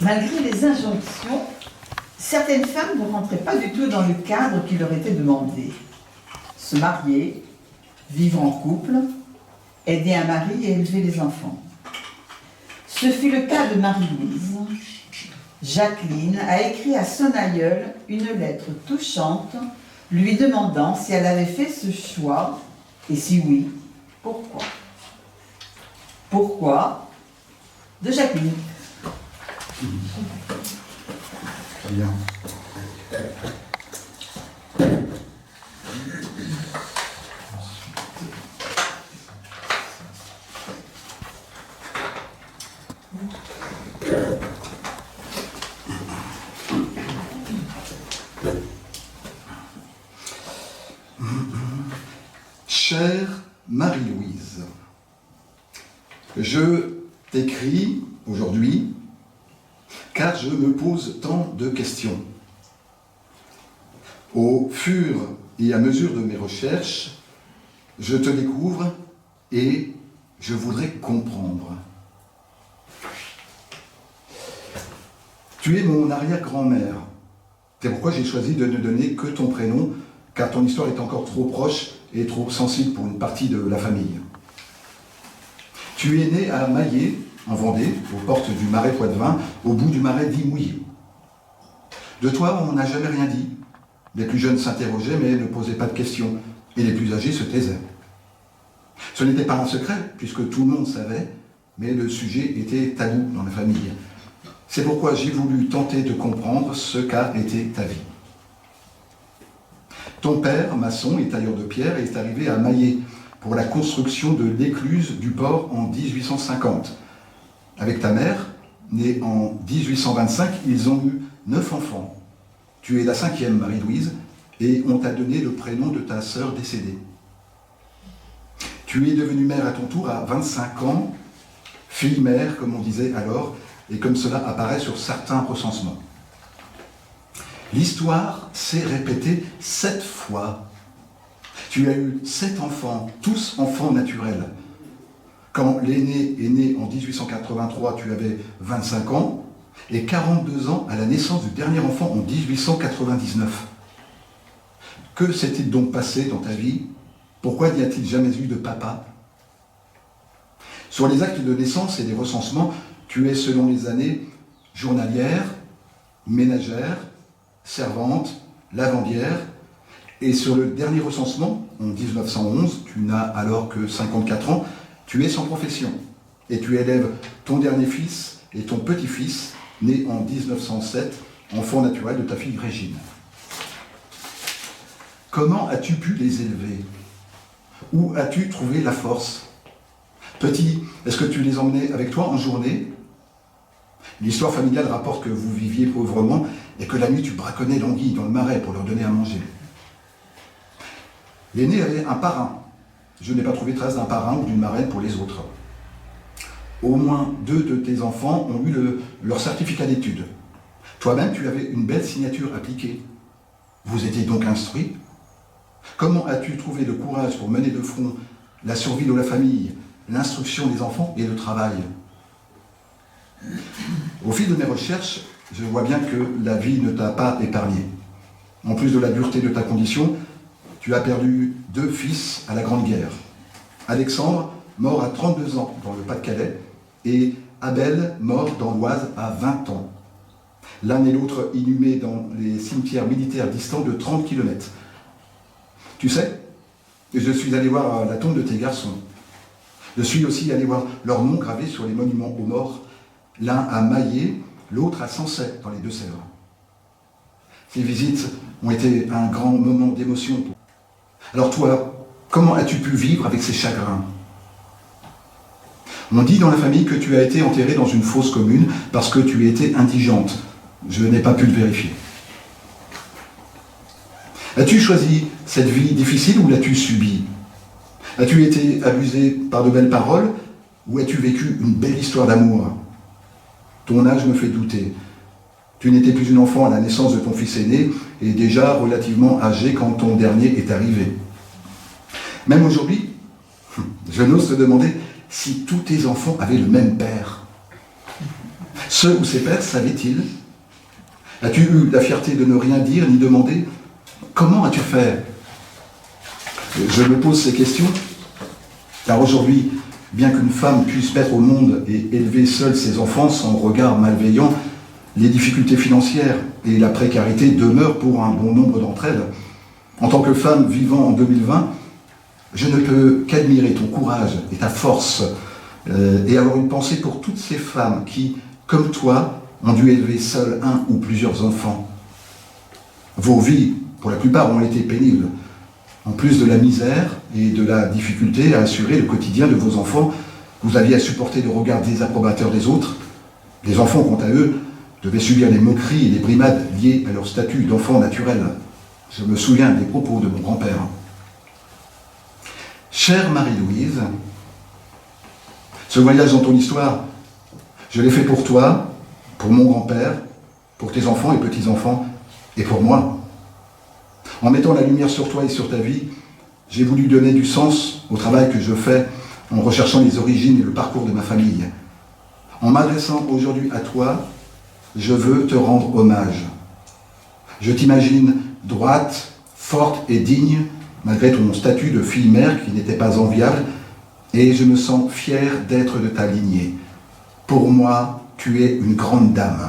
Malgré les injonctions, certaines femmes ne rentraient pas du tout dans le cadre qui leur était demandé. Se marier, vivre en couple, aider un mari et élever les enfants. Ce fut le cas de Marie-Louise. Jacqueline a écrit à son aïeule une lettre touchante lui demandant si elle avait fait ce choix et si oui, pourquoi. Pourquoi de Jacqueline. Très bien. Chère Marie-Louise, je t'écris aujourd'hui car je me pose tant de questions. Au fur et à mesure de mes recherches, je te découvre et je voudrais comprendre. Tu es mon arrière-grand-mère. C'est pourquoi j'ai choisi de ne donner que ton prénom, car ton histoire est encore trop proche et trop sensible pour une partie de la famille. Tu es né à Maillé, en Vendée, aux portes du marais Poitevin, au bout du marais dit Mouillé. De toi, on n'a jamais rien dit. Les plus jeunes s'interrogeaient, mais ne posaient pas de questions, et les plus âgés se taisaient. Ce n'était pas un secret, puisque tout le monde savait, mais le sujet était tabou dans la famille. C'est pourquoi j'ai voulu tenter de comprendre ce qu'a été ta vie. Ton père, maçon et tailleur de pierre, est arrivé à Maillé pour la construction de l'écluse du port en 1850. Avec ta mère, née en 1825, ils ont eu 9 enfants. Tu es la 5e, Marie-Louise, et on t'a donné le prénom de ta sœur décédée. Tu es devenue mère à ton tour à 25 ans, fille-mère, comme on disait alors, et comme cela apparaît sur certains recensements. L'histoire s'est répétée 7 fois. Tu as eu 7 enfants, tous enfants naturels. Quand l'aîné est né en 1883, tu avais 25 ans, et 42 ans à la naissance du dernier enfant en 1899. Que s'est-il donc passé dans ta vie? Pourquoi n'y a-t-il jamais eu de papa? Sur les actes de naissance et des recensements, tu es, selon les années, journalière, ménagère, servante, lavandière, et sur le dernier recensement, en 1911, tu n'as alors que 54 ans, tu es sans profession, et tu élèves ton dernier fils et ton petit-fils, né en 1907, enfant naturel de ta fille Régine. Comment as-tu pu les élever? Où as-tu trouvé la force? Petit, est-ce que tu les emmenais avec toi en journée? L'histoire familiale rapporte que vous viviez pauvrement et que la nuit tu braconnais l'anguille dans le marais pour leur donner à manger. L'aîné avait un parrain. Je n'ai pas trouvé trace d'un parrain ou d'une marraine pour les autres. Au moins 2 de tes enfants ont eu leur certificat d'études. Toi-même, tu avais une belle signature appliquée. Vous étiez donc instruit. Comment as-tu trouvé le courage pour mener de front la survie de la famille, l'instruction des enfants et le travail? Au fil de mes recherches, je vois bien que la vie ne t'a pas épargné. En plus de la dureté de ta condition, tu as perdu 2 fils à la Grande Guerre. Alexandre, mort à 32 ans dans le Pas-de-Calais, et Abel, mort dans l'Oise à 20 ans. L'un et l'autre inhumés dans les cimetières militaires distants de 30 km. Tu sais, je suis allé voir la tombe de tes garçons. Je suis aussi allé voir leurs noms gravés sur les monuments aux morts, l'un à Maillé, l'autre à Sancey, dans les Deux-Sèvres. Ces visites ont été un grand moment d'émotion. Alors toi, comment as-tu pu vivre avec ces chagrins? On dit dans la famille que tu as été enterrée dans une fosse commune parce que tu étais indigente. Je n'ai pas pu le vérifier. As-tu choisi cette vie difficile ou l'as-tu subie? As-tu été abusée par de belles paroles ou as-tu vécu une belle histoire d'amour? Ton âge me fait douter. Tu n'étais plus une enfant à la naissance de ton fils aîné et déjà relativement âgé quand ton dernier est arrivé. Même aujourd'hui, je n'ose te demander si tous tes enfants avaient le même père. Ce ou ces pères savaient-ils? As-tu eu la fierté de ne rien dire ni demander? Comment as-tu fait? Je me pose ces questions, car aujourd'hui, bien qu'une femme puisse mettre au monde et élever seule ses enfants sans regard malveillant, les difficultés financières et la précarité demeurent pour un bon nombre d'entre elles. En tant que femme vivant en 2020, je ne peux qu'admirer ton courage et ta force et avoir une pensée pour toutes ces femmes qui, comme toi, ont dû élever seules un ou plusieurs enfants. Vos vies, pour la plupart, ont été pénibles. En plus de la misère et de la difficulté à assurer le quotidien de vos enfants, vous aviez à supporter le regard désapprobateur des autres. Les enfants, quant à eux, devaient subir les moqueries et les brimades liées à leur statut d'enfant naturel. Je me souviens des propos de mon grand-père. Chère Marie-Louise, ce voyage dans ton histoire, je l'ai fait pour toi, pour mon grand-père, pour tes enfants et petits-enfants, et pour moi. En mettant la lumière sur toi et sur ta vie, j'ai voulu donner du sens au travail que je fais en recherchant les origines et le parcours de ma famille. En m'adressant aujourd'hui à toi, je veux te rendre hommage. Je t'imagine droite, forte et digne, malgré ton statut de fille-mère qui n'était pas enviable, et je me sens fier d'être de ta lignée. Pour moi, tu es une grande dame.